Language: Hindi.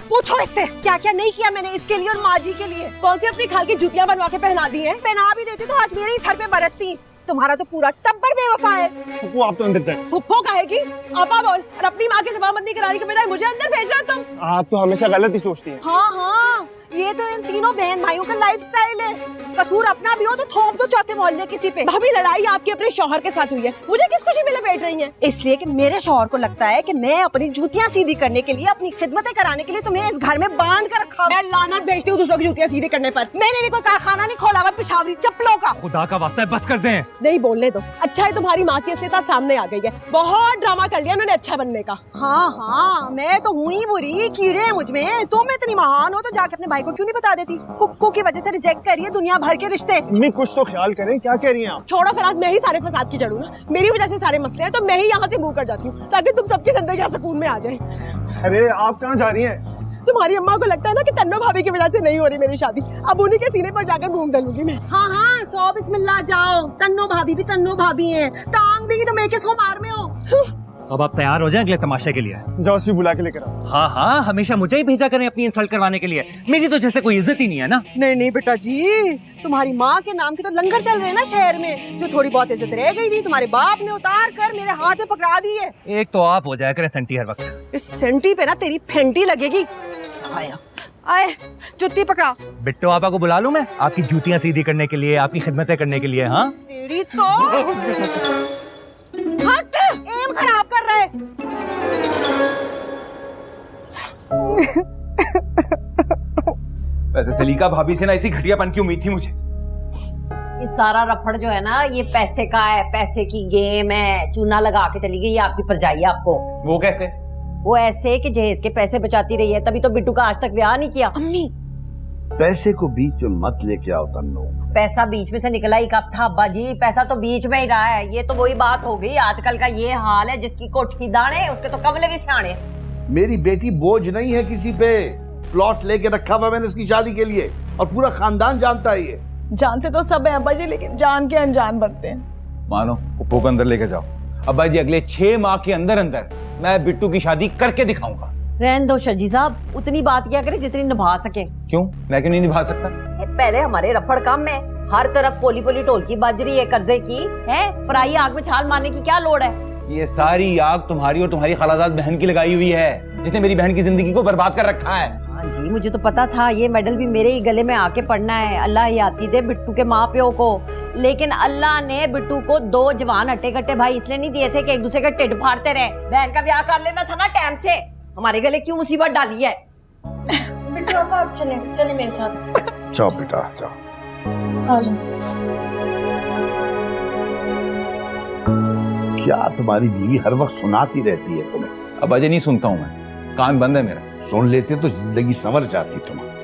पूछो इससे क्या क्या नहीं किया मैंने इसके लिए और माँ जी के लिए। कौन सी अपनी खाल की जुतियाँ बनवा के पहना दी हैं? पहना भी देती तो आज मेरे ही सर पे बरसती। तुम्हारा तो पूरा टब्बर बेवफा है। फुप्पो आप तो अंदर जाए। फुप्पो कहेगी आपा बोल, और अपनी माँ की जबानबंदी कराने के बजाय मुझे अंदर भेज रहे हो तुम। आप तो हमेशा गलत ही सोचती हैं। हाँ, ये तो इन तीनों बहन भाइयों का लाइफस्टाइल है। कसूर अपना भी हो तो थोप दो चौथे मोहल्ले किसी पे। भाभी लड़ाई आपके अपने शौहर के साथ हुई है, मुझे किस खुशी में लपेट रही हैं? इसलिए कि मेरे शौहर को लगता है कि मैं अपनी जूतियाँ सीधी करने के लिए, अपनी खिदमतें कराने के लिए तुम्हें इस घर में बांध कर रखा। मैं लानत भेजती हूँ दूसरों की जूतियाँ सीधी करने पर। मैंने भी कोई कारखाना नहीं खोला हुआ पिशावरी चप्पलों का। खुदा का वास्ता है, बस कर दें। नहीं बोलने दो। अच्छा है तुम्हारी माँ की असलियत सामने आ गई है। बहुत ड्रामा कर लिया उन्होंने अच्छा बनने का। हाँ, मैं तो हुई बुरी, कीड़े हैं मुझ में। तुम इतनी महान हो तो जाके अपने भाई को क्यों नहीं बता देती? कुक्कू की वजह से रिजेक्ट कर रही है दुनिया भर के रिश्ते। अम्मी कुछ तो ख्याल करें, क्या कह रही हैं आप? छोड़ो फराज, मैं ही सारे फसाद की जड़ हूं ना। मेरी वजह से सारे मसले हैं तो मैं ही यहाँ से मूव कर जाती हूँ ताकि तुम सबकी जिंदगी सुकून में आ जाए। अरे आप कहाँ जा रही हैं? तुम्हारी अम्मा को लगता है ना कि तन्नो भाभी की वजह से नहीं हो रही मेरी शादी। अब उन्हीं के सीने पर जाकर मूंग दलूंगी मैं। हाँ, सौ बिस्मिल्लाह जाओ। तन्नो भाभी भी तन्नो भाभी हैं। टांग देंगी तो मैं किसको मार में हो। अब आप तैयार हो जाएं अगले तमाशे के लिए। जाओ उससे बुला के लेकर आओ। हाँ, हमेशा मुझे ही भेजा करें अपनी इंसल्ट करवाने के लिए। मेरी तो जैसे कोई इज्जत ही नहीं है ना। नहीं बेटा जी, तुम्हारी माँ के नाम के तो लंगर चल रहे हैं ना शहर में। जो थोड़ी बहुत इज्जत रह गई थी तुम्हारे बाप ने उतार कर मेरे हाथ में पकड़ा दी है। एक तो आप हो जाया करें सेंटी हर वक्त। इस सेंटी पे ना तेरी फेंटी लगेगी। आए, जुत्ती पकड़ा। बिट्टो आपा को बुला लूं मैं आपकी जूतियां सीधी करने के लिए, आपकी खिदमतें करने के लिए। हाँ तेरी तो हट, एम खराब कर रहे। वैसे सलीका भाभी से ना इसी घटियापन की उम्मीद थी मुझे। ये सारा रफड़ जो है ना, ये पैसे का है, पैसे की गेम है। चूना लगा के चली गई ये आपकी परजाई आपको। वो कैसे? वो ऐसे कि जहेज के पैसे बचाती रही है, तभी तो बिट्टू का आज तक ब्याह नहीं किया। अम्मी, पैसे को बीच में मत लेके आओ तन्नो। पैसा बीच में से निकला ही कब था अब्बा जी? पैसा तो बीच में ही रहा है। ये तो वही बात हो गई, आजकल का ये हाल है, जिसकी कोठी दाने उसके तो कमले भी सियाने। मेरी बेटी बोझ नहीं है किसी पे। प्लॉट लेके रखा हुआ मैंने उसकी शादी के लिए, और पूरा खानदान जानता है ये। जानते तो सब है अब्बा जी, लेकिन जान के अनजान बनते हैं। मानो पप्पू को अंदर लेके जाओ। अब्बा जी अगले 6 माह के अंदर अंदर मैं बिट्टू की शादी करके दिखाऊंगा। रहने दो शजी साहब, उतनी बात किया करें जितनी निभा सके। क्यों, मैं क्यों नहीं निभा सकता? पहले हमारे रफड़ कम है, हर तरफ पोली पोली ढोलकी बज रही है कर्जे की है। पराई आग में छाल मारने की क्या लोड़ है? ये सारी आग तुम्हारी और तुम्हारी खालाजाद बहन की लगाई हुई है, जिसने मेरी बहन की जिंदगी को बर्बाद कर रखा है। हाँ जी, मुझे तो पता था ये मेडल भी मेरे ही गले में आके पड़ना है। अल्लाह याती दे बिट्टू के माँ प्यो को, लेकिन अल्लाह ने बिट्टू को 2 जवान हट्टे कट्टे भाई इसलिए नहीं दिए थे कि एक दूसरे का टिड्ढ फाड़ते रहे। बहन का ब्याह कर लेना था ना टाइम से। हमारे गले क्यों मुसीबत डाली है? बिट्टू आप चले मेरे साथ। जाओ बेटा जाओ। क्या तुम्हारी बीवी हर वक्त सुनाती रहती है तुम्हें? अब अजय नहीं सुनता हूँ मैं, कान बंद है मेरा। सुन लेते तो जिंदगी संवर जाती तुम्हारी।